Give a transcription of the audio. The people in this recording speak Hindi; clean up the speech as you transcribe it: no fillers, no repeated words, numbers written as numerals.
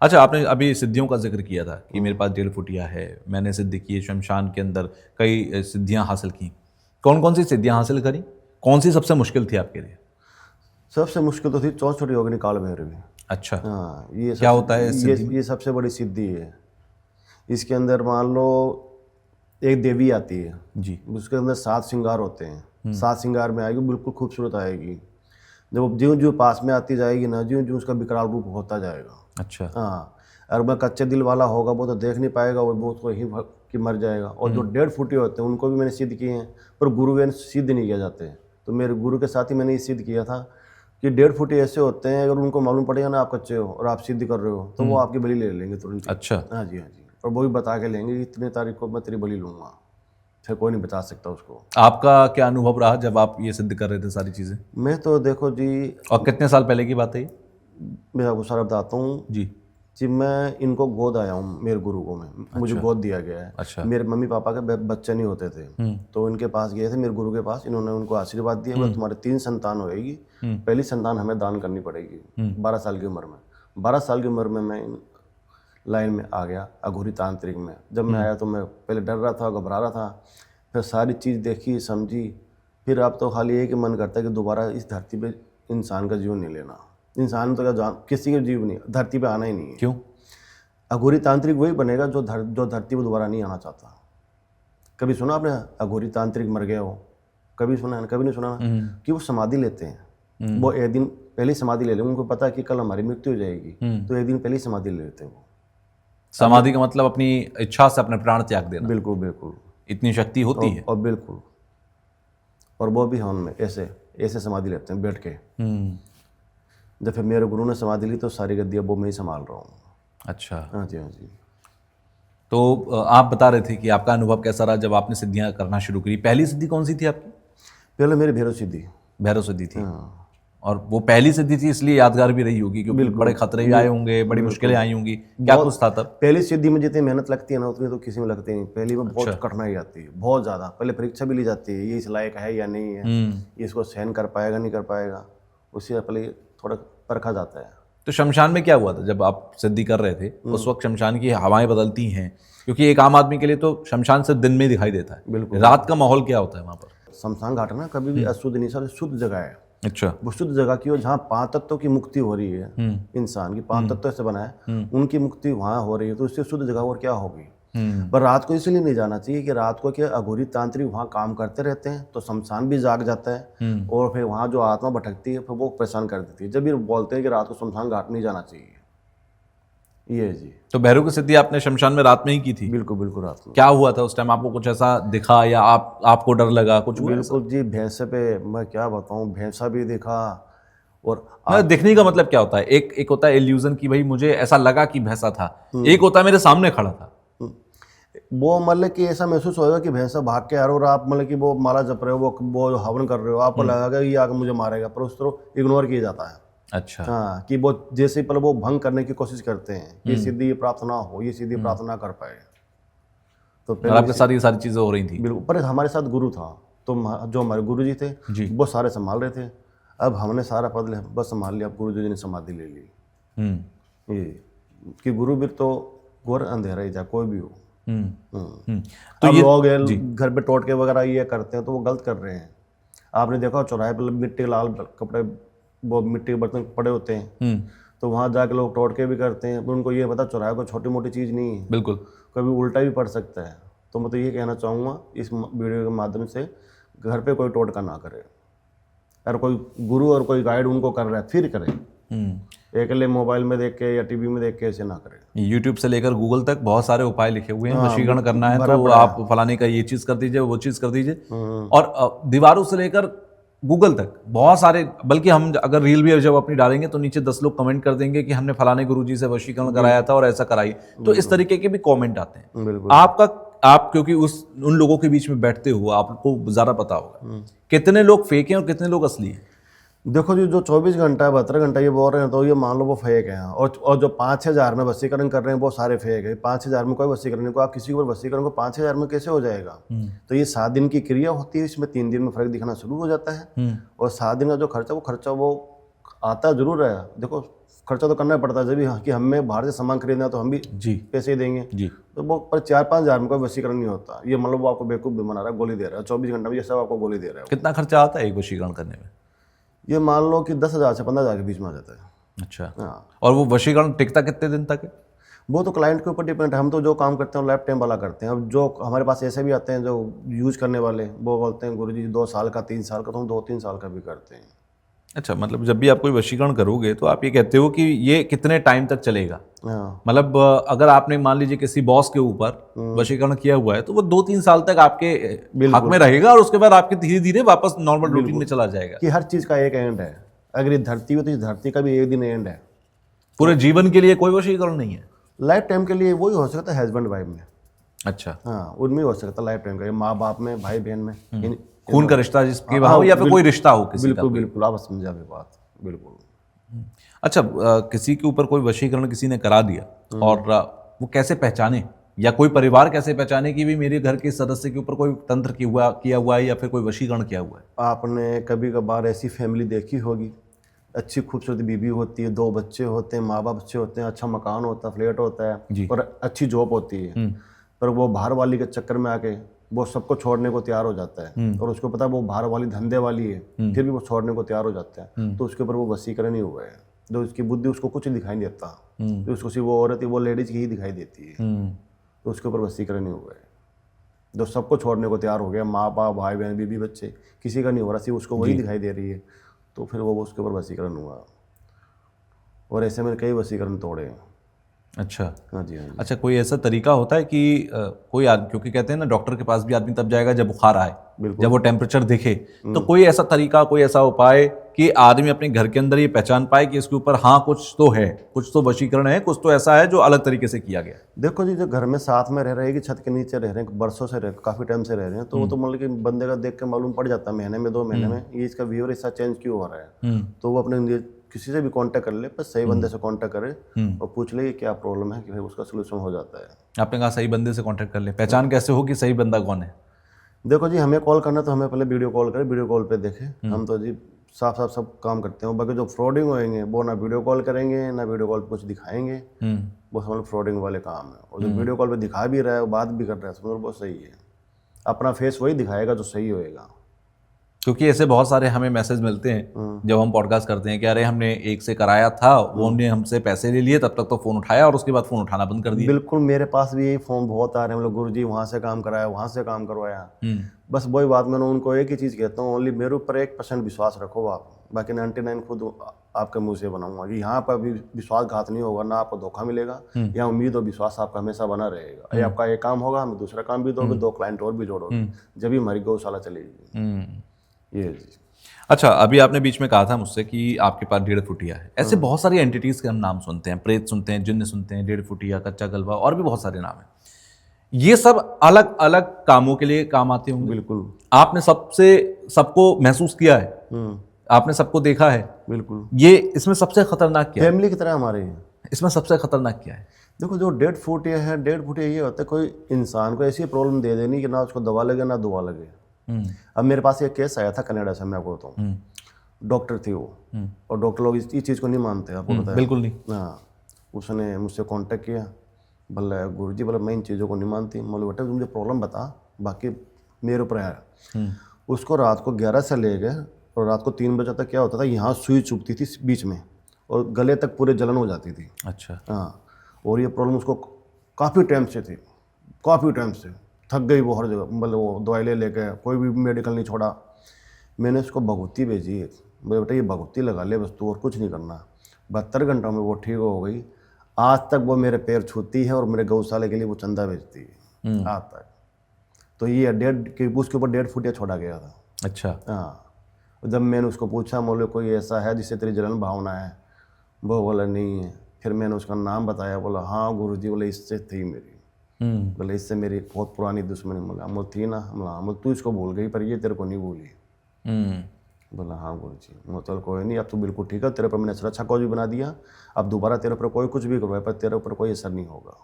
अच्छा, आपने अभी सिद्धियों का जिक्र किया था कि मेरे पास 1.5 फुटिया है, मैंने सिद्धि की है, शमशान के अंदर कई सिद्धियां हासिल की। कौन कौन सी सिद्धियां हासिल करी? कौन सी सबसे मुश्किल थी आपके लिए? सबसे मुश्किल तो थी 64 योगिनी काल भैरवी। अच्छा, हाँ, ये क्या सबसे होता है इस सिद्धि में? ये सबसे बड़ी सिद्धि है। इसके अंदर मान लो एक देवी आती है, जी। उसके अंदर 7 श्रृंगार होते हैं। 7 श्रृंगार में आएगी, बिल्कुल खूबसूरत आएगी। जब ज्यों ज्यों पास में आती जाएगी ना, ज्यों ज्यों उसका विकराल रूप होता जाएगा। अच्छा। हाँ, अगर मैं कच्चे दिल वाला होगा वो तो देख नहीं पाएगा, वो उसको ही कि मर जाएगा। और जो 1.5 फुटे होते हैं उनको भी मैंने सिद्ध किए हैं, पर गुरु वे सिद्ध नहीं किया जाते हैं। तो मेरे गुरु के साथ ही मैंने ये सिद्ध किया था कि 1.5 फुटे ऐसे होते हैं, अगर उनको मालूम पड़ेगा ना आप कच्चे हो और आप सिद्ध कर रहे हो तो वो आपकी बलि ले लेंगे तुरंत ही। अच्छा। हाँ जी, हाँ जी। और वो भी बता के लेंगे कि इतने तारीख को मैं तेरी बलि लूँगा, फिर कोई नहीं बता सकता उसको। आपका क्या अनुभव रहा जब आप ये सिद्ध कर रहे थे सारी चीज़ें? मैं तो देखो जी, और कितने साल पहले की बात है ये? मैं आपको सारा बताता हूँ। जी। जी, मैं इनको गोद आया हूँ, मेरे गुरु को मुझे गोद दिया गया है। अच्छा। मेरे मम्मी पापा के बच्चे नहीं होते थे, तो इनके पास गए थे, मेरे गुरु के पास। इन्होंने उनको आशीर्वाद दिया, बोला तुम्हारे 3 संतान होएगी, पहली संतान हमें दान करनी पड़ेगी। 12 साल की उम्र में 12 साल की उम्र में मैं इन लाइन में आ गया, अघोरी तांत्रिक में। जब मैं आया तो मैं पहले डर रहा था, घबरा रहा था, फिर सारी चीज़ देखी समझी। फिर अब तो खाली एक ही मन करता है कि दोबारा इस धरती पे इंसान का जीवन नहीं लेना। इंसान तो क्या जान, किसी का जीव नहीं, धरती पे आना ही नहीं है। क्यों? अघोरी तांत्रिक वही बनेगा जो धरती पर दोबारा नहीं आना चाहता। कभी सुना आपने अघोरी तांत्रिक मर गया हो? कभी सुना है? कभी नहीं सुना ना? कि वो समाधि लेते हैं। वो एक दिन पहले ही समाधि ले लेंगे, उनको पता है कि कल हमारी मृत्यु हो जाएगी, तो एक दिन पहले ही समाधि ले लेते हैं वो। समाधि का मतलब अपनी इच्छा से अपने प्राण त्याग देना। बिल्कुल बिल्कुल। इतनी शक्ति होती है? और बिल्कुल, और वो भी हवन में ऐसे ऐसे समाधि लेते हैं बैठ के। जब फिर मेरे गुरु ने समाधि ली तो सारी गद्दियाँ वो मैं ही संभाल रहा हूँ। अच्छा। हाँ जी, हाँ जी। तो आप बता रहे थे कि आपका अनुभव कैसा रहा जब आपने सिद्धियां करना शुरू करी। पहली सिद्धि कौन सी थी आपकी? पहले मेरी भैरव सिद्धि। भैरव सिद्धि थी। हाँ, और वो पहली सिद्धि थी इसलिए यादगार भी रही होगी क्योंकि बड़े खतरे भी आए होंगे, बड़ी मुश्किलें आई होंगी। क्या कुछ था तब? पहली सिद्धि में जितनी मेहनत लगती है ना उतनी तो किसी में लगती नहीं। पहली में बहुत कठिनाई आती है, बहुत ज़्यादा। पहले परीक्षा भी ली जाती है, ये इस लायक है या नहीं है, ये इसको सहन कर पाएगा नहीं कर पाएगा, उससे पहले थोड़ा परखा जाता है। तो शमशान में क्या हुआ था जब आप सिद्धि कर रहे थे? उस वक्त शमशान की हवाएं बदलती हैं, क्योंकि एक आम आदमी के लिए तो शमशान सिर्फ दिन में दिखाई देता है। बिल्कुल। रात का माहौल क्या होता है वहां पर? शमशान घाट ना कभी भी अशुद्ध नहीं, सर शुद्ध जगह है। अच्छा। वो शुद्ध जगह की, और जहाँ 5 तत्वों की मुक्ति हो रही है, इंसान की 5 तत्वों से बना है, उनकी मुक्ति वहाँ हो रही है, तो उससे शुद्ध जगह और क्या होगी। पर रात को इसलिए नहीं जाना चाहिए कि रात को क्या अघोरी तांत्रिक वहाँ काम करते रहते हैं, तो शमशान भी जाग जाता है, और फिर वहाँ जो आत्मा भटकती है फिर वो परेशान कर देती है। जब ये बोलते हैं कि रात को शमशान घाट नहीं जाना चाहिए। ये जी, तो भैरव की सिद्धि आपने शमशान में रात में ही की थी? बिल्कुल बिल्कुल रात में। क्या हुआ था उस टाइम? आपको कुछ ऐसा दिखा या आपको डर लगा? कुछ हुआ ऐसा? बिल्कुल जी, भैंसे पे मैं क्या बताऊँ, भैंसा भी देखा। और मतलब दिखने का मतलब क्या होता है? एक होता है इल्यूजन की भाई मुझे ऐसा लगा कि भैंसा था, एक होता है मेरे सामने खड़ा था। वो मतलब कि ऐसा महसूस होगा कि भैंसा भाग के आ रहा हो और आप मतलब कि वो माला जप रहे हो, वो हवन कर रहे हो, आपको लगेगा ये आकर मुझे मारेगा, पर उस तरह इग्नोर किया जाता है। अच्छा। हाँ, कि वो जैसे ही पहले वो भंग करने की कोशिश करते हैं कि सिद्धि ये प्राप्त ना हो, ये सिद्धि प्राप्त ना कर पाए। तो और पहले आपके साथ ये सारी चीजें हो रही थी? बिल्कुल, पर हमारे साथ गुरु था, तो जो हमारे गुरु जी थे जी। वो सारे संभाल रहे थे। अब हमने सारा पद बस संभाल लिया, अब गुरु जी ने समाधि ले ली। ये कि गुरु भी तो घोर अंधेरा ही था, कोई भी हो। तो अब ये लोग घर पे टोटके वगैरह ये करते हैं तो वो गलत कर रहे हैं। आपने देखा चौराहे पर मिट्टी के लाल कपड़े, वो मिट्टी के बर्तन पड़े होते हैं, तो वहाँ जाके लोग टोटके भी करते हैं, पर उनको ये पता चौराहे को छोटी मोटी चीज़ नहीं है, बिल्कुल कभी उल्टा भी पड़ सकता है। तो मैं तो ये कहना चाहूँगा इस वीडियो के माध्यम से, घर पे कोई टोटका ना करे। अगर कोई गुरु और कोई गाइड उनको कर रहा है फिर करें, अकेले मोबाइल में देख के या टीवी में देख के ऐसे ना करें। यूट्यूब से लेकर गूगल तक बहुत सारे उपाय लिखे हुए हैं। वशीकरण करना है तो आप फलाने का ये चीज कर दीजिए, वो चीज कर दीजिए, और दीवारों से लेकर गूगल तक बहुत सारे। बल्कि हम अगर रील भी जब अपनी डालेंगे तो नीचे 10 लोग कमेंट कर देंगे कि हमने फलाने गुरुजी से वशीकरण कराया था और ऐसा कराई। तो इस तरीके के भी कमेंट आते हैं। आप क्योंकि उन लोगों के बीच में बैठते हो, आपको ज्यादा पता होगा कितने लोग फेक हैं और कितने लोग असली हैं। देखो जी, जो 24 घंटा 72 घंटा ये बोल रहे हैं तो ये मान लो वो फेक है, और जो 5-6 हज़ार में वशीकरण कर रहे हैं वो सारे फेक है। 5-6 हज़ार में कोई वशीकरण नहीं, को आप किसी को वशीकरण को 5-6 हज़ार में कैसे हो जाएगा। तो ये 7 दिन की क्रिया होती है, इसमें 3 दिन में फर्क दिखना शुरू हो जाता है। और 7 दिन का जो खर्चा वो आता जरूर है। देखो खर्चा तो करना पड़ता है जब भी, हाँ, कि हमें बाहर से सामान खरीदना है तो हम भी जी पैसे ही देंगे। जी। तो वो पर 4-5 हज़ार में कोई वशीकरण नहीं होता। ये मतलब वो आपको बेवकूफ़ भी बना रहा है, गोली दे रहा है 24 घंटे में, ये सब आपको गोली दे रहा है। कितना खर्चा आता है एक वशीकरण करने में? ये मान लो कि 10,000 से 15,000 के बीच में आ जाता है। अच्छा। हाँ, और वो वशीकरण टिकता कितने दिन तक है? वो तो क्लाइंट के ऊपर डिपेंड है। हम तो जो काम करते हैं लाइफ टाइम वाला करते हैं। अब जो हमारे पास ऐसे भी आते हैं जो यूज़ करने वाले, वो बोलते हैं गुरुजी 2 साल का 3 साल का, तो हम 2-3 साल का भी करते हैं। अच्छा, मतलब जब भी आप कोई वशीकरण करोगे तो आप ये कहते हो कि ये कितने टाइम तक चलेगा? हाँ, मतलब अगर आपने मान लीजिए किसी बॉस के ऊपर वशीकरण किया हुआ है तो वो 2-3 साल तक आपके हक में रहेगा और उसके बाद आपके धीरे धीरे वापस नॉर्मल रूटीन में चला जाएगा। कि हर चीज़ का एक एंड है। अगर ये धरती हो तो इस धरती का भी एक दिन एंड है। पूरे जीवन के लिए कोई वशीकरण नहीं है? लाइफ टाइम के लिए वही हो सकता है हस्बैंड वाइफ में। अच्छा। हाँ, उनमें हो सकता है लाइफ टाइम का, ये माँ बाप में, भाई बहन में, खून का रिश्ता जिसके वहाँ हो या फिर कोई रिश्ता हो किसी का? बिल्कुल बिल्कुल, आप समझा भी बात, बिल्कुल। अच्छा, किसी के ऊपर कोई वशीकरण किसी ने करा दिया और वो कैसे पहचाने, या कोई परिवार कैसे पहचाने कि भी मेरे घर के सदस्य के ऊपर कोई तंत्र किया हुआ है या फिर कोई वशीकरण किया हुआ है? आपने कभी कभार ऐसी फैमिली देखी होगी, अच्छी खूबसूरत बीवी होती है, 2 बच्चे होते हैं, माँ बाप अच्छे होते हैं, अच्छा मकान होता है, फ्लैट होता जी। है और अच्छी जॉब होती है, पर वो बाहर वाली के चक्कर में आके वो सबको छोड़ने को तैयार हो जाता है और उसको पता है वो बाहर वाली धंधे वाली है, फिर भी वो छोड़ने को तैयार हो जाता है। तो उसके ऊपर वो वशीकरण ही हुआ है। जो उसकी बुद्धि उसको कुछ दिखाई नहीं देता, तो उसको सिर्फ वो औरत है, वो लेडीज की ही दिखाई देती है, तो उसके ऊपर वशीकरण ही हुआ है। जो सबको छोड़ने को तैयार हो गया, माँ बाप, भाई बहन, बीबी, बच्चे, किसी का नहीं हो रहा, सिर्फ उसको वही दिखाई दे रही है, तो फिर वो उसके ऊपर वशीकरण हुआ। और ऐसे में कई वशीकरण तोड़े हैं। अच्छा। हाँ जी, हाँ जी। अच्छा, कोई ऐसा तरीका होता है कि कोई आदमी, क्योंकि कहते हैं ना डॉक्टर के पास भी आदमी तब जाएगा जब बुखार आए, जब वो टेम्परेचर दिखे, तो कोई ऐसा तरीका, कोई ऐसा उपाय कि आदमी अपने घर के अंदर ये पहचान पाए कि इसके ऊपर हाँ कुछ तो है, कुछ तो वशीकरण है, कुछ तो ऐसा है जो अलग तरीके से किया गया? देखो जी, जो घर में साथ में रह रहे हैं कि छत के नीचे रह रहे हैं, बरसों से काफ़ी टाइम से रह रहे हैं, तो वो तो मतलब कि बंदे का देख के मालूम पड़ जाता है महीने में 2 महीने में ये इसका बिहेवियर ऐसा चेंज क्यों हो रहा है। तो वो अपने किसी से भी कांटेक्ट कर ले, बस सही बंदे से कांटेक्ट करे और पूछ ले कि क्या प्रॉब्लम है, कि भाई उसका सोल्यूशन हो जाता है। आपने कहा सही बंदे से कांटेक्ट कर ले, पहचान कैसे हो कि सही बंदा कौन है? देखो जी, हमें कॉल करना तो हमें पहले वीडियो कॉल करें, वीडियो कॉल पे देखें। हम तो जी साफ साफ सब काम करते हैं। बाकी जो फ्रॉडिंग होएंगे वो ना वीडियो कॉल करेंगे, ना वीडियो कॉल पे कुछ दिखाएंगे, वो समझ फ्रॉडिंग वाले काम है। और जो वीडियो कॉल पे दिखा भी रहा है, बात भी कर रहा है, समझ वो सही है। अपना फेस वही दिखाएगा जो सही होएगा। क्योंकि ऐसे बहुत सारे हमें मैसेज मिलते हैं जब हम पॉडकास्ट करते हैं कि अरे हमने एक से कराया था, वो हमने हमसे पैसे ले लिए, तब तक तो फ़ोन उठाया और उसके बाद फ़ोन उठाना बंद कर दिया। बिल्कुल, मेरे पास भी यही फोन बहुत आ रहे हैं, मतलब गुरुजी वहाँ से काम कराया, वहाँ से काम करवाया। बस वही बात, मैंने उनको एक ही चीज़ कहता हूँ, ओनली मेरे ऊपर 1% विश्वास रखो आप, बाकी 99 खुद आपके मुंह से बनाऊंगा कि यहाँ पर भी विश्वासघात नहीं होगा, ना आपको धोखा मिलेगा, या उम्मीद और विश्वास आपका हमेशा बना रहेगा। ये आपका एक काम होगा, हमें दूसरा काम भी दोगे, 2 क्लाइंट और भी जोड़ोगे, जब भी हमारी गौशाला चलेगी। ये जी। अच्छा, अभी आपने बीच में कहा था मुझसे कि आपके पास 1.5 फुटिया है। ऐसे बहुत सारी एंटिटीज के हम नाम सुनते हैं, प्रेत सुनते हैं, जिन्न सुनते हैं, 1.5 फुटिया, कच्चा गलवा, और भी बहुत सारे नाम हैं। ये सब अलग अलग कामों के लिए काम आते होंगे। बिल्कुल। आपने सबको महसूस किया है, आपने सबको देखा है। बिल्कुल। ये इसमें सबसे खतरनाक क्या है? फैमिली की तरह हमारे हैं। इसमें सबसे खतरनाक क्या है? देखो, जो 1.5 फुटिया है, 1.5 फुटिया ये होता है कोई इंसान को ऐसी प्रॉब्लम दे देनी कि ना उसको दवा लगे ना दुआ लगे। अब मेरे पास एक केस आया था कनाडा से, मैं आपको बताऊँ। डॉक्टर थी वो, और डॉक्टर लोग इस चीज़ को नहीं मानते, आपको पता है। बिल्कुल नहीं। हाँ, उसने मुझसे कांटेक्ट किया, बोला गुरुजी, बोला मैं इन चीज़ों को नहीं मानती। बोले बेटा तुम मुझे प्रॉब्लम बता, बाकी मेरे ऊपर है। उसको रात को 11 से ले गए और रात को 3 बजे तक क्या होता था, यहाँ सुई चुभती थी बीच में और गले तक पूरे जलन हो जाती थी। अच्छा। हाँ, और ये प्रॉब्लम उसको काफ़ी टाइम से थी, काफ़ी टाइम से थक गई वो हर जगह, मतलब वो दवाई ले लेके कोई भी मेडिकल नहीं छोड़ा। मैंने उसको भगवती भेजी, बोले बेटा ये भगवती लगा ले बस, तू और कुछ नहीं करना। 72 घंटों में वो ठीक हो गई। आज तक वो मेरे पैर छूती है और मेरे गौशाले के लिए वो चंदा भेजती है आज तक। तो ये उसके ऊपर 1.5 फुटिया छोड़ा गया था। अच्छा। हाँ, जब मैंने उसको पूछा, बोले कोई ऐसा है जिससे तेरी जलन भावना है? वो बोला नहीं है। फिर मैंने उसका नाम बताया, बोला हाँ गुरुजी, बोले इससे थी मेरी, बोले इससे मेरी बहुत पुरानी दुश्मनी। बोला थी ना, बोला तू इसको भूल गई पर ये तेरे को नहीं भूली। बोला हाँ गुरुजी। चल कोई नहीं, अब तो बिल्कुल ठीक है, तेरे पर मैंने सुरक्षा कवच भी बना दिया, अब दोबारा तेरे ऊपर कोई कुछ भी करवाए पर तेरे ऊपर कोई असर नहीं होगा।